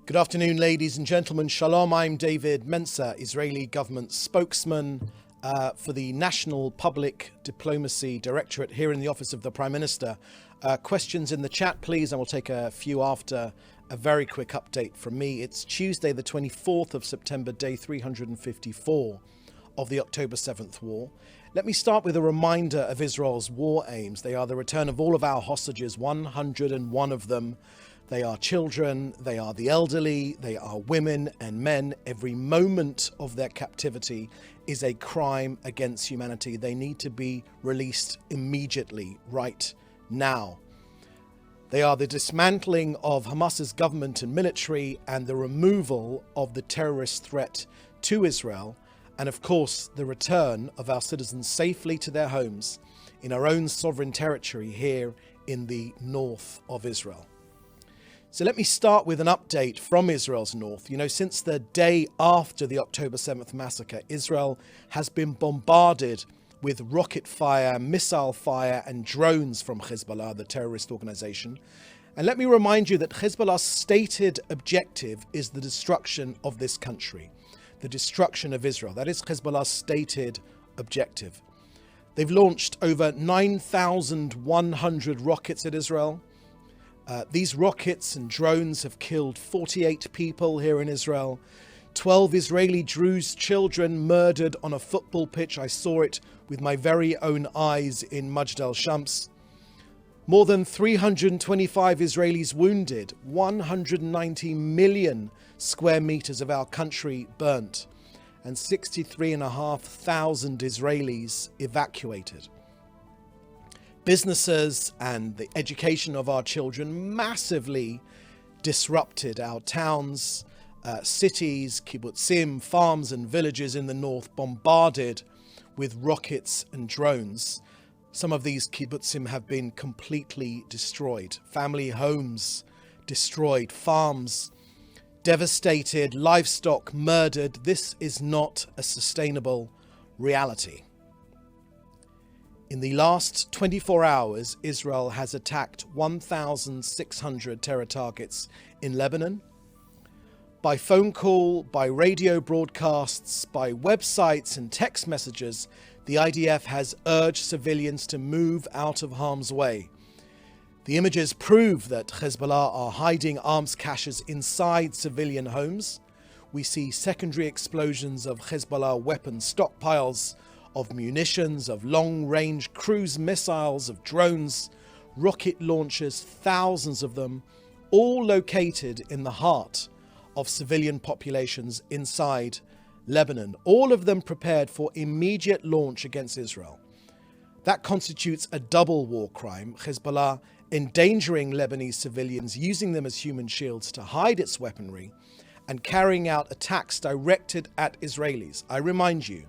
Good afternoon, ladies and gentlemen. Shalom, I'm David Mensa, Israeli government spokesman for the National Public Diplomacy Directorate here in the office of the Prime Minister. Questions in the chat, please, and we'll take a few after a very quick update from me. It's Tuesday, the 24th of September, day 354 of the October 7th war. Let me start with a reminder of Israel's war aims. They are the return of all of our hostages, 101 of them. They are children, they are the elderly, they are women and men. Every moment of their captivity is a crime against humanity. They need to be released immediately, right now. They are the dismantling of Hamas's government and military and the removal of the terrorist threat to Israel. And of course, the return of our citizens safely to their homes in our own sovereign territory here in the north of Israel. So let me start with an update from Israel's north. Since the day after the October 7th massacre, Israel has been bombarded with rocket fire, missile fire, and drones from Hezbollah, the terrorist organization. And let me remind you that Hezbollah's stated objective is the destruction of this country, the destruction of Israel. That is Hezbollah's stated objective. They've launched over 9,100 rockets at Israel. These rockets and drones have killed 48 people here in Israel. 12 Israeli Druze children murdered on a football pitch. I saw it with my very own eyes in Majd al-Shams. More than 325 Israelis wounded. 190 million square meters of our country burnt. And 63,500 Israelis evacuated. Businesses and the education of our children massively disrupted. Our towns, cities, kibbutzim, farms and villages in the north bombarded with rockets and drones. Some of these kibbutzim have been completely destroyed. Family homes destroyed, farms devastated, livestock murdered. This is not a sustainable reality. In the last 24 hours, Israel has attacked 1,600 terror targets in Lebanon. By phone call, by radio broadcasts, by websites and text messages, the IDF has urged civilians to move out of harm's way. The images prove that Hezbollah are hiding arms caches inside civilian homes. We see secondary explosions of Hezbollah weapon stockpiles, of munitions, of long-range cruise missiles, of drones, rocket launchers, thousands of them, all located in the heart of civilian populations inside Lebanon, all of them prepared for immediate launch against Israel. That constitutes a double war crime. Hezbollah endangering Lebanese civilians, using them as human shields to hide its weaponry, and carrying out attacks directed at Israelis. I remind you,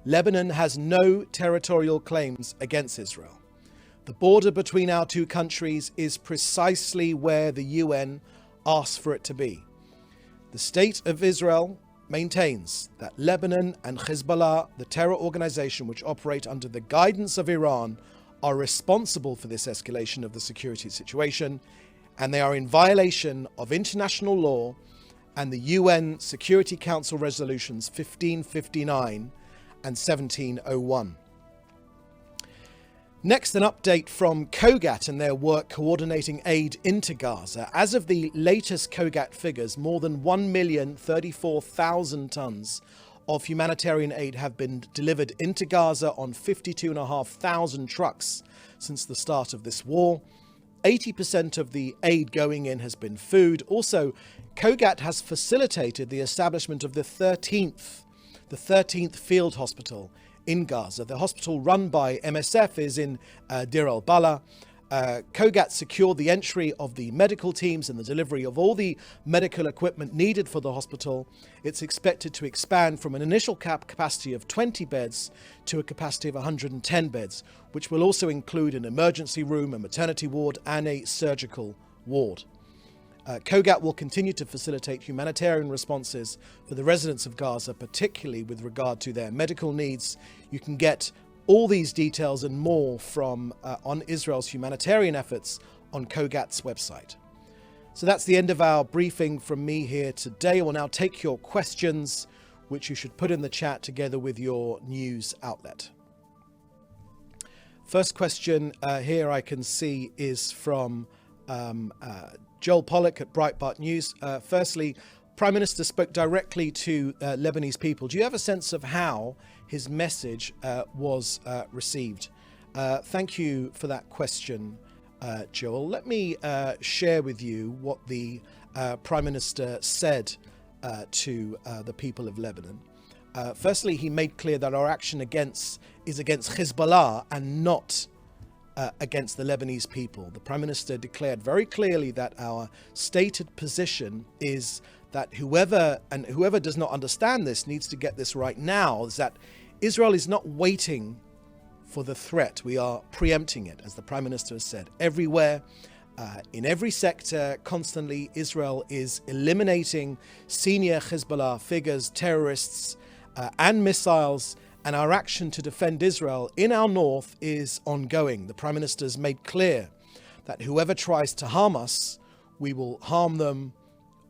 Lebanon has no territorial claims against Israel. The border between our two countries is precisely where the UN asked for it to be. The state of Israel maintains that Lebanon and Hezbollah, the terror organization which operate under the guidance of Iran, are responsible for this escalation of the security situation, and they are in violation of international law and the UN Security Council resolutions 1559 and 1701. Next, an update from COGAT and their work coordinating aid into Gaza. As of the latest COGAT figures, more than 1,034,000 tons of humanitarian aid have been delivered into Gaza on 52,500 trucks since the start of this war. 80% of the aid going in has been food. Also, COGAT has facilitated the establishment of the 13th field hospital in Gaza. The hospital run by MSF is in Deir al-Balah. COGAT secured the entry of the medical teams and the delivery of all the medical equipment needed for the hospital. It's expected to expand from an initial capacity of 20 beds to a capacity of 110 beds, which will also include an emergency room, a maternity ward, and a surgical ward. COGAT will continue to facilitate humanitarian responses for the residents of Gaza, particularly with regard to their medical needs. You can get all these details and more from on Israel's humanitarian efforts on COGAT's website. So that's the end of our briefing from me here today. We'll now take your questions, which you should put in the chat together with your news outlet. First question here I can see is from Joel Pollack at Breitbart News. Firstly, Prime Minister spoke directly to Lebanese people. Do you have a sense of how his message was received? Thank you for that question, Joel. Let me share with you what the Prime Minister said to the people of Lebanon. Firstly, he made clear that our action is against Hezbollah and not against the Lebanese people. The Prime Minister declared very clearly that our stated position is that whoever does not understand this needs to get this right now, is that Israel is not waiting for the threat. We are preempting it, as the Prime Minister has said. Everywhere, in every sector, constantly, Israel is eliminating senior Hezbollah figures, terrorists, and missiles, and our action to defend Israel in our north is ongoing. The Prime Minister has made clear that whoever tries to harm us, we will harm them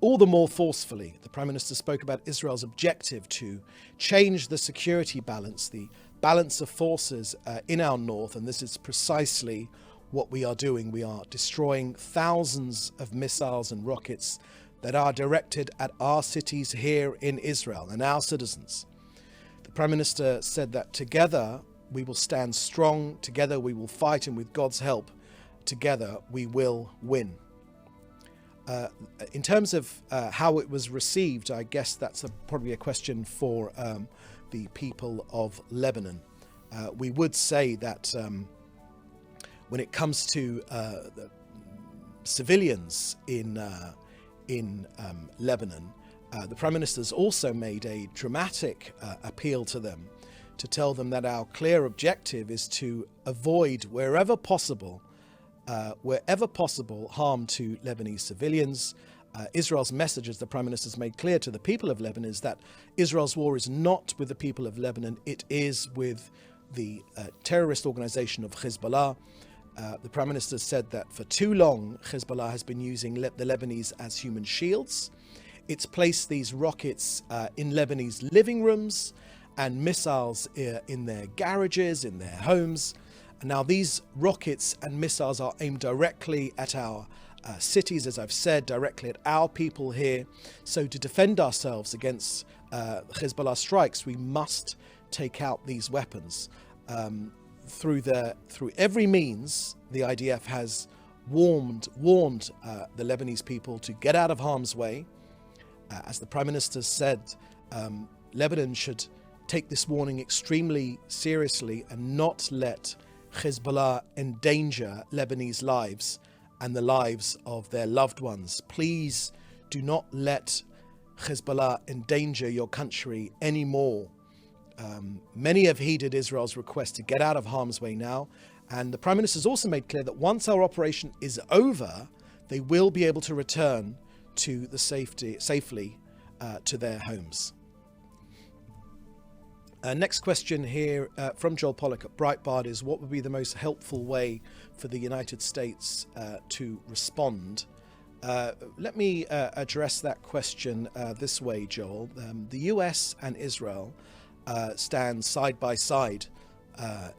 all the more forcefully. The Prime Minister spoke about Israel's objective to change the security balance, the balance of forces in our north, and this is precisely what we are doing. We are destroying thousands of missiles and rockets that are directed at our cities here in Israel and our citizens. The Prime Minister said that together we will stand strong, together we will fight, and with God's help, together we will win. In terms of how it was received, I guess that's probably a question for the people of Lebanon. We would say that when it comes to the civilians in Lebanon, the Prime Minister's also made a dramatic appeal to them to tell them that our clear objective is to avoid wherever possible, harm to Lebanese civilians. Israel's message, as the Prime Minister's made clear to the people of Lebanon, is that Israel's war is not with the people of Lebanon, it is with the terrorist organization of Hezbollah. The Prime Minister said that for too long, Hezbollah has been using the Lebanese as human shields. It's placed these rockets in Lebanese living rooms and missiles in their garages, in their homes. And now these rockets and missiles are aimed directly at our cities, as I've said, directly at our people here. So to defend ourselves against Hezbollah strikes, we must take out these weapons. Through every means, the IDF has warned the Lebanese people to get out of harm's way. As the Prime Minister said, Lebanon should take this warning extremely seriously and not let Hezbollah endanger Lebanese lives and the lives of their loved ones. Please do not let Hezbollah endanger your country anymore. Many have heeded Israel's request to get out of harm's way now, and the Prime Minister has also made clear that once our operation is over, they will be able to return to the safely to their homes. Next question here from Joel Pollack at Breitbart is, what would be the most helpful way for the United States to respond? Let me address that question this way, Joel. The US and Israel stand side by side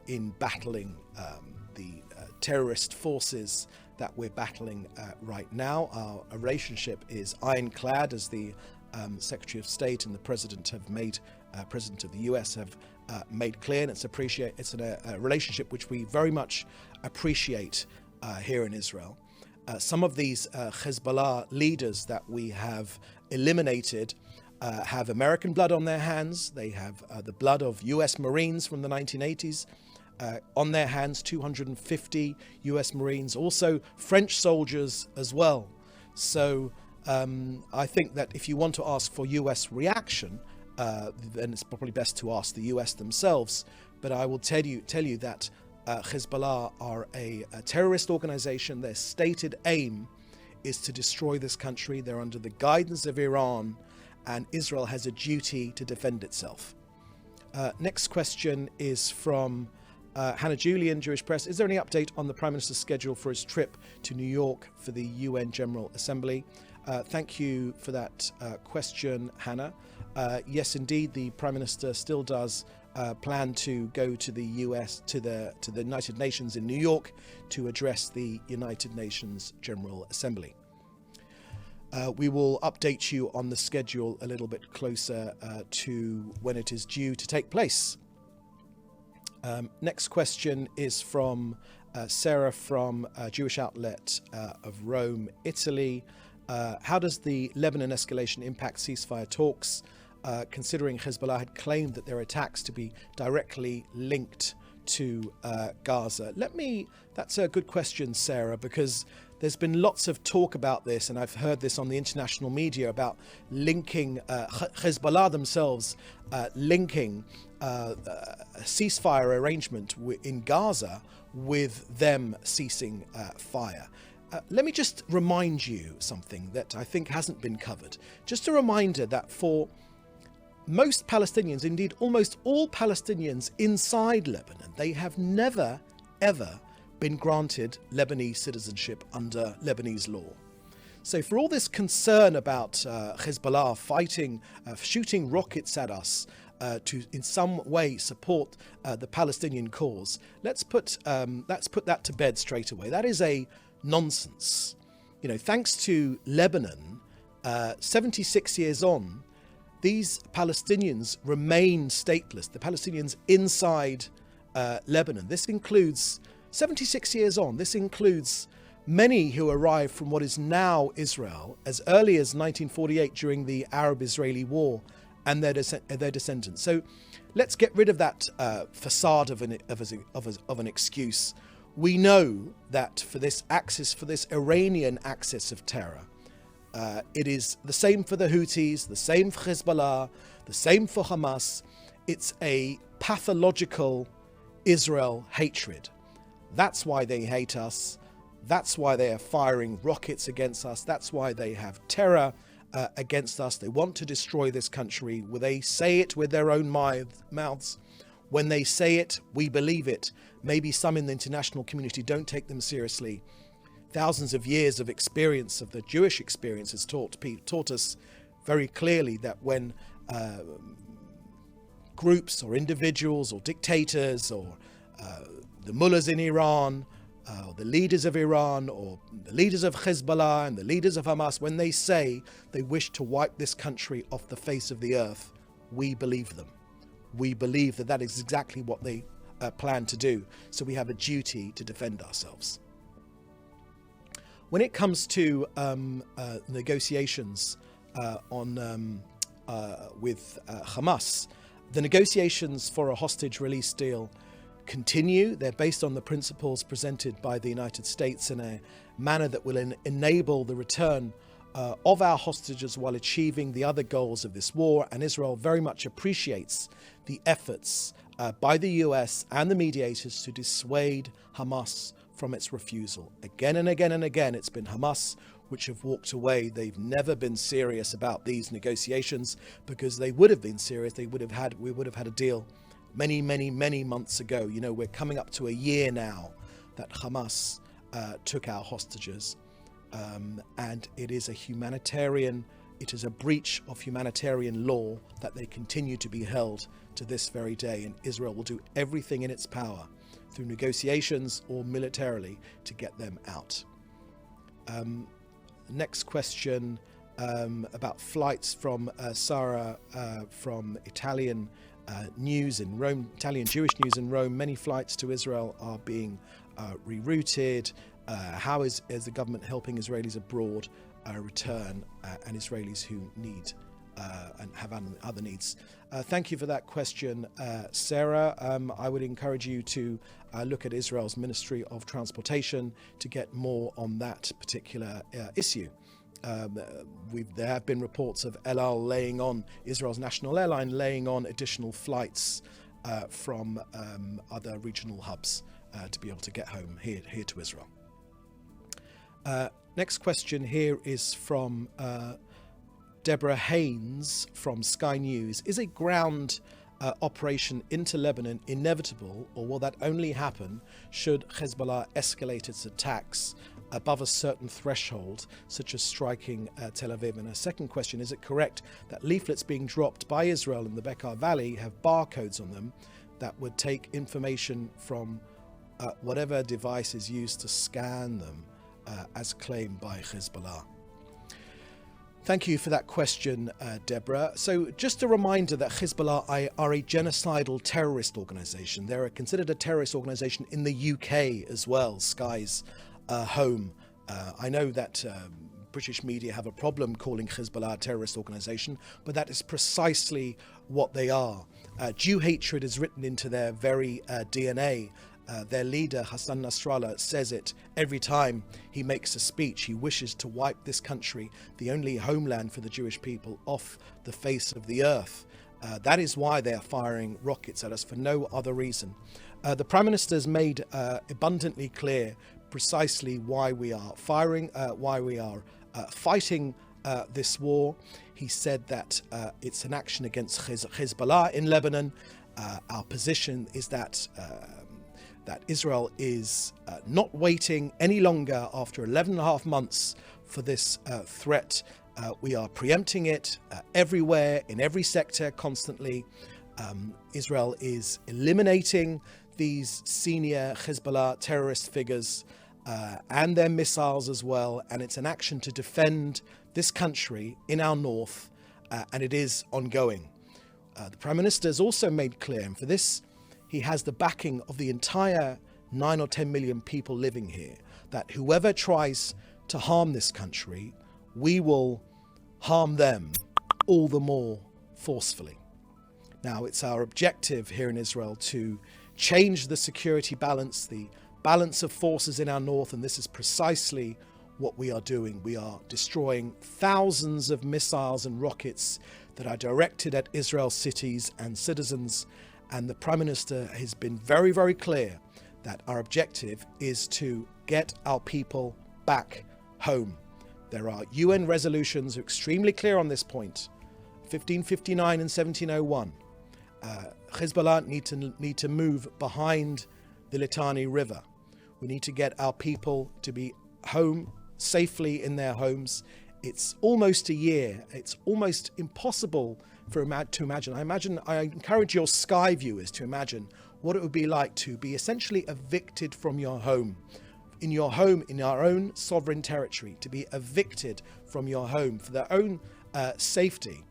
in battling the terrorist forces that we're battling right now. Our relationship is ironclad, as the Secretary of State and the President of the US have made clear, and it's a relationship which we very much appreciate here in Israel. Some of these Hezbollah leaders that we have eliminated have American blood on their hands. They have the blood of US Marines from the 1980s on their hands, 250 US Marines, also French soldiers as well. So I think that if you want to ask for US reaction, then it's probably best to ask the US themselves. But I will tell you that Hezbollah are a terrorist organization. Their stated aim is to destroy this country. They're under the guidance of Iran, and Israel has a duty to defend itself. Next question is from Hannah Julian, Jewish Press, is there any update on the Prime Minister's schedule for his trip to New York for the UN General Assembly? Thank you for that question, Hannah. Yes, indeed, the Prime Minister still does plan to go to the US, to the United Nations in New York to address the United Nations General Assembly. We will update you on the schedule a little bit closer to when it is due to take place. Next question is from Sarah from Jewish Outlet of Rome, Italy. How does the Lebanon escalation impact ceasefire talks, considering Hezbollah had claimed that their attacks to be directly linked to Gaza? That's a good question, Sarah, because there's been lots of talk about this, and I've heard this on the international media about linking Hezbollah themselves, linking a ceasefire arrangement in Gaza with them ceasing fire. Let me just remind you something that I think hasn't been covered. Just a reminder that for most Palestinians, indeed almost all Palestinians inside Lebanon, they have never, ever been granted Lebanese citizenship under Lebanese law. So for all this concern about Hezbollah fighting, shooting rockets at us to in some way support the Palestinian cause, let's put that to bed straight away. That is a nonsense. You know, thanks to Lebanon, 76 years on, these Palestinians remain stateless. The Palestinians inside Lebanon. This includes 76 years on. This includes many who arrived from what is now Israel as early as 1948 during the Arab-Israeli War, and their descendants. So let's get rid of that facade of an excuse. We know that for this axis, for this Iranian axis of terror, it is the same for the Houthis, the same for Hezbollah, the same for Hamas. It's a pathological Israel hatred. That's why they hate us. That's why they are firing rockets against us. That's why they have terror against us. They want to destroy this country. They say it with their own mouths. When they say it, we believe it. Maybe some in the international community don't take them seriously. Thousands of years of experience, of the Jewish experience, has taught us very clearly that when groups or individuals or dictators or the mullahs in Iran, the leaders of Iran, or the leaders of Hezbollah and the leaders of Hamas, when they say they wish to wipe this country off the face of the earth, we believe them. We believe that that is exactly what they plan to do. So we have a duty to defend ourselves. When it comes to negotiations with Hamas, the negotiations for a hostage release deal continue. They're based on the principles presented by the United States in a manner that will enable the return of our hostages while achieving the other goals of this war. And Israel very much appreciates the efforts by the US and the mediators to dissuade Hamas from its refusal. Again and again and again, it's been Hamas which have walked away. They've never been serious about these negotiations, because they would have been serious. We would have had a deal many, many, many months ago. You know, we're coming up to a year now that Hamas took our hostages. And it is a breach of humanitarian law that they continue to be held to this very day. And Israel will do everything in its power through negotiations or militarily to get them out. Next question about flights from Sarah from Italian news in Rome, Italian Jewish news in Rome. Many flights to Israel are being rerouted. How is the government helping Israelis abroad return and Israelis who need and have other needs? Thank you for that question, Sarah. I would encourage you to look at Israel's Ministry of Transportation to get more on that particular issue. There have been reports of El Al laying on, Israel's national airline, laying on additional flights from other regional hubs to be able to get home here to Israel. Next question here is from Deborah Haynes from Sky News. Is a ground operation into Lebanon inevitable, or will that only happen should Hezbollah escalate its attacks above a certain threshold, such as striking Tel Aviv? And a second question, is it correct that leaflets being dropped by Israel in the Bekaa Valley have barcodes on them that would take information from whatever device is used to scan them, as claimed by Hezbollah? Thank you for that question, Deborah. So just a reminder that Hezbollah are a genocidal terrorist organisation. They're considered a terrorist organisation in the UK as well, Sky's home. I know that British media have a problem calling Hezbollah a terrorist organisation, but that is precisely what they are. Jew hatred is written into their very DNA. Their leader, Hassan Nasrallah, says it every time he makes a speech. He wishes to wipe this country, the only homeland for the Jewish people, off the face of the earth. That is why they are firing rockets at us, for no other reason. The Prime Minister has made abundantly clear precisely why we are fighting this war. He said that it's an action against Hezbollah in Lebanon. Our position is that Israel is not waiting any longer after 11 and a half months for this threat. We are preempting it everywhere, in every sector, constantly. Israel is eliminating these senior Hezbollah terrorist figures and their missiles as well. And it's an action to defend this country in our north, and it is ongoing. The Prime Minister has also made clear, and for this he has the backing of the entire 9 or 10 million people living here, that whoever tries to harm this country, we will harm them all the more forcefully. Now, it's our objective here in Israel to change the security balance, the balance of forces in our north, and this is precisely what we are doing. We are destroying thousands of missiles and rockets that are directed at Israel's cities and citizens. And the Prime Minister has been very, very clear that our objective is to get our people back home. There are UN resolutions extremely clear on this point, 1559 and 1701. Hezbollah need to move behind the Litani River. We need to get our people to be home safely in their homes. It's almost a year. It's almost impossible to imagine. I encourage your Sky viewers to imagine what it would be like to be essentially evicted from your home, in our own sovereign territory, to be evicted from your home for their own safety.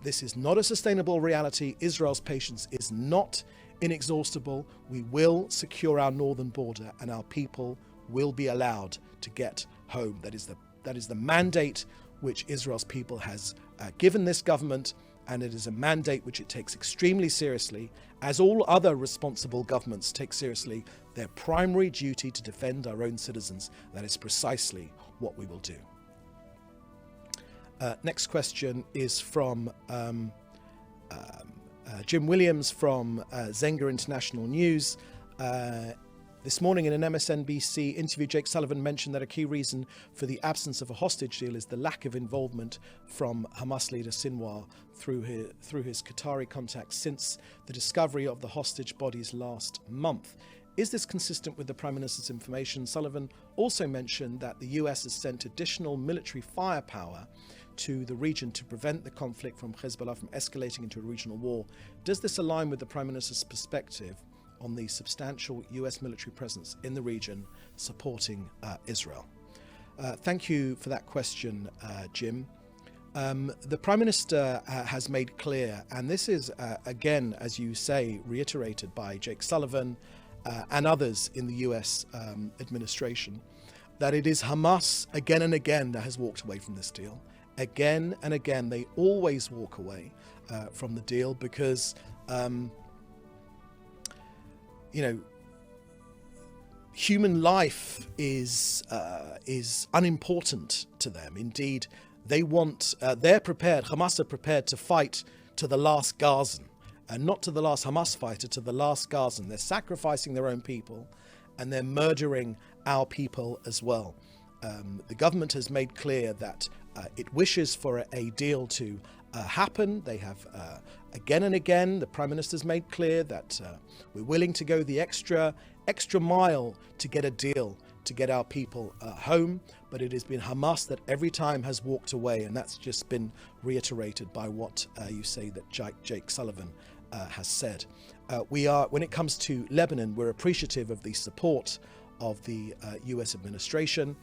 This is not a sustainable reality. Israel's patience is not inexhaustible. We will secure our northern border, and our people will be allowed to get home. That is the mandate which Israel's people has given this government, and it is a mandate which it takes extremely seriously, as all other responsible governments take seriously their primary duty to defend our own citizens. That is precisely what we will do. Next question is from Jim Williams from Zenga International News. This morning in an MSNBC interview, Jake Sullivan mentioned that a key reason for the absence of a hostage deal is the lack of involvement from Hamas leader Sinwar through his Qatari contacts since the discovery of the hostage bodies last month. Is this consistent with the Prime Minister's information? Sullivan also mentioned that the US has sent additional military firepower to the region to prevent the conflict from Hezbollah from escalating into a regional war. Does this align with the Prime Minister's perspective on the substantial US military presence in the region supporting Israel? Thank you for that question, Jim. The Prime Minister has made clear, and this is again, as you say, reiterated by Jake Sullivan and others in the US administration, that it is Hamas again and again that has walked away from this deal. Again and again, they always walk away from the deal because human life is unimportant to them. Indeed, they want, Hamas are prepared to fight to the last Gazan, and not to the last Hamas fighter, to the last Gazan. They're sacrificing their own people, and they're murdering our people as well. The government has made clear that it wishes for a deal to happen. They have again and again, the Prime Minister's made clear that we're willing to go the extra mile to get a deal, to get our people home. But it has been Hamas that every time has walked away, and that's just been reiterated by what you say that Jake Sullivan has said. When it comes to Lebanon, we're appreciative of the support of the US administration.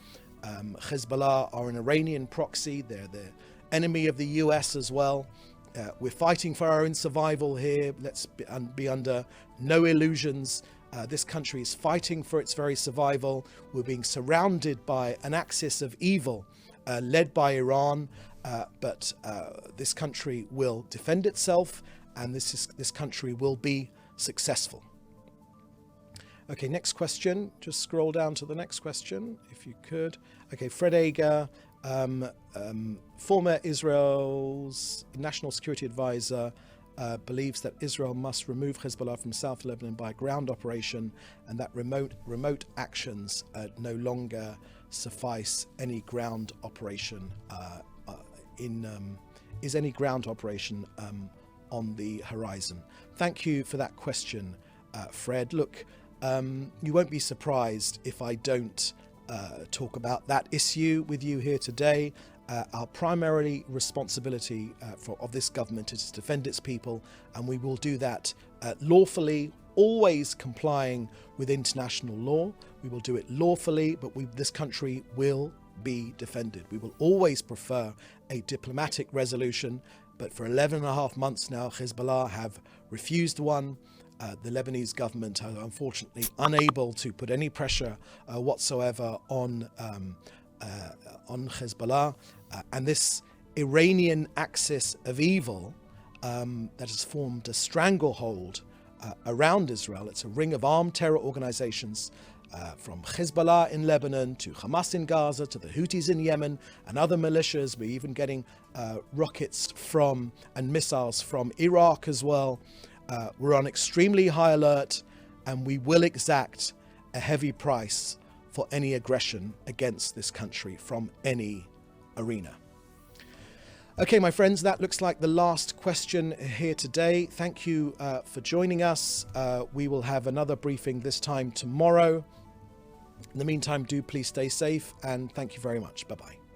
Hezbollah are an Iranian proxy. They're the enemy of the US as well. We're fighting for our own survival here. Let's be under no illusions. This country is fighting for its very survival. We're being surrounded by an axis of evil led by Iran, but this country will defend itself, and this country will be successful. Okay, next question. Just scroll down to the next question, if you could. Okay, Fred Ager, former Israel's national security advisor, believes that Israel must remove Hezbollah from South Lebanon by ground operation, and that remote actions no longer suffice. Any ground operation is any ground operation on the horizon? Thank you for that question, Fred. Look, you won't be surprised if I don't talk about that issue with you here today. Our primary responsibility of this government is to defend its people, and we will do that lawfully, always complying with international law. We will do it lawfully, but this country will be defended. We will always prefer a diplomatic resolution, but for 11 and a half months now, Hezbollah have refused one. The Lebanese government are unfortunately unable to put any pressure whatsoever on Hezbollah, and this Iranian axis of evil that has formed a stranglehold around Israel. It's a ring of armed terror organizations, from Hezbollah in Lebanon to Hamas in Gaza to the Houthis in Yemen and other militias. We're even getting rockets and missiles from Iraq as well. We're on extremely high alert, and we will exact a heavy price for any aggression against this country from any arena. Okay, my friends, that looks like the last question here today. Thank you for joining us. We will have another briefing this time tomorrow. In the meantime, do please stay safe, and thank you very much. Bye-bye.